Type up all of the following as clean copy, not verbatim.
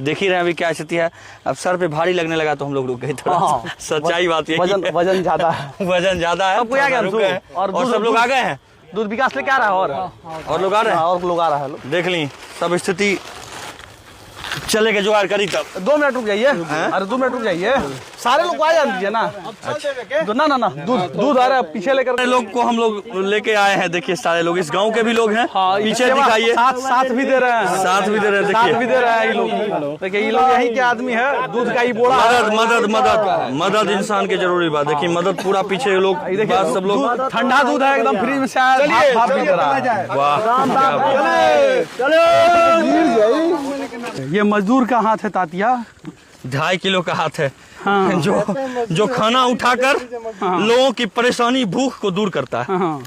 देख ही रहे हैं अभी क्या स्थिति है। अब सर पे भारी लगने लगा तो हम लोग रुक गए थोड़ा। सच्चाई बात ये वजन ज्यादा है। वजन ज्यादा है, सबको आ गया और सब लोग आ गए हैं। दूध विकास लेके आ रहा है और लोग आ रहे हैं, और लोग आ रहा है। देख ली सब स्थिति चले के जुगाड़ करी तब। 2 मिनट रुक जाइए। अरे 2 मिनट रुक जाइए, सारे लोग को आ जान दीजिए ना। तो ना दूध आ रहा है, पीछे लेकर लोग को हम लोग लेके आए हैं। देखिए सारे लोग इस गांव के भी लोग हैं। पीछे दिखाइए, साथ भी दे रहे हैं, साथ भी दे रहे हैं। साथ भी दे रहे हैं ये लोग। देखिए ये लोग यहीं के आदमी है। दूध का ही बोड़ा। मदद इंसान के जरूरी बात। देखिए मदद पूरा पीछे लोग सब लोग। ठंडा दूध है एकदम फ्रिज में से ये मजदूर का हाथ है तातिया, 2.5 किलो का हाथ है। हाँ। जो खाना उठाकर लोगों की परेशानी भूख को दूर करता है। हाँ।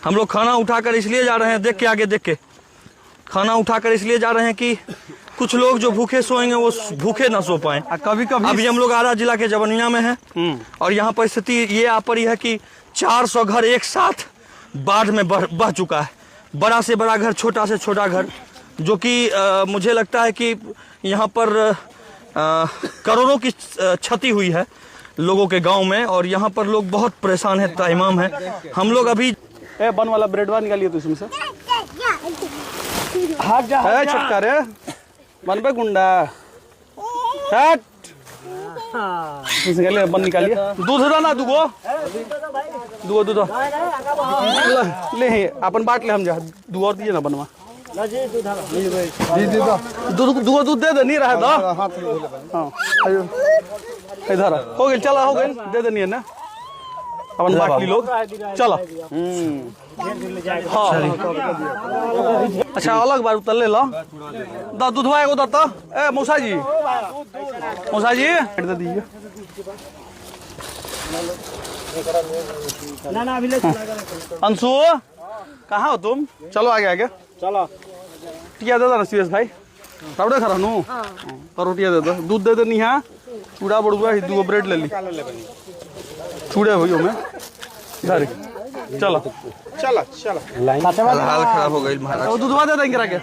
हम लोग खाना उठाकर इसलिए जा रहे हैं, देख के आगे देख के, खाना उठाकर इसलिए जा रहे हैं कि कुछ लोग जो भूखे सोएंगे वो भूखे ना सो पाए। कभी कभी अभी हम लोग आरा जिला के जवनिया में हैं और यहाँ पर स्थिति ये आ पड़ी है कि 400 घर एक साथ बाढ़ में बह चुका है। बड़ा से बड़ा घर, छोटा से छोटा घर, जो कि मुझे लगता है कि यहाँ पर करोड़ों की क्षति हुई है लोगों के गांव में। और यहाँ पर लोग बहुत परेशान है, ताइमाम है। हम लोग अभी बन वाला ब्रेड बार निकालिए तो इसमें से। छटका रे बन पे गुंडा हट। बन निकालिए। दूध ना दूध ले अपन बांट ले। हम जा दूध और दीजिए ना बनवा। दूध दे दे, नहीं रहा दो। इधर हो गई, चला हो गई, दे देनी ना अपन बांट ली लोग। चलो हाँ अच्छा अलग बार उतर ले लो। दूधवा एगो दो। ए मौसा जी दे दीजिए। अंशु कहाँ हो तुम? चलो आगे चलो। टिया दे दो ना सुरेश भाई, राउडे खा नू रोटिया दे दो। दूध दे देनी है, चूड़ा बड़ुआ 2 ब्रेड ले ली। चूड़े भैया में इधर चलो हाल खराब हो गई महाराज। दूधवा दे देंगे आगे।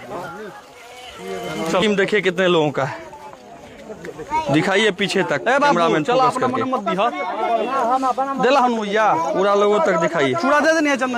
टीम देखिए कितने लोगों का है, दिखाइए पीछे तक। कैमरामैन चलो अपना मन मत दी। देला हम भैया पूरा लोगों तक दिखाइए। चूड़ा दे देनी है चंदन।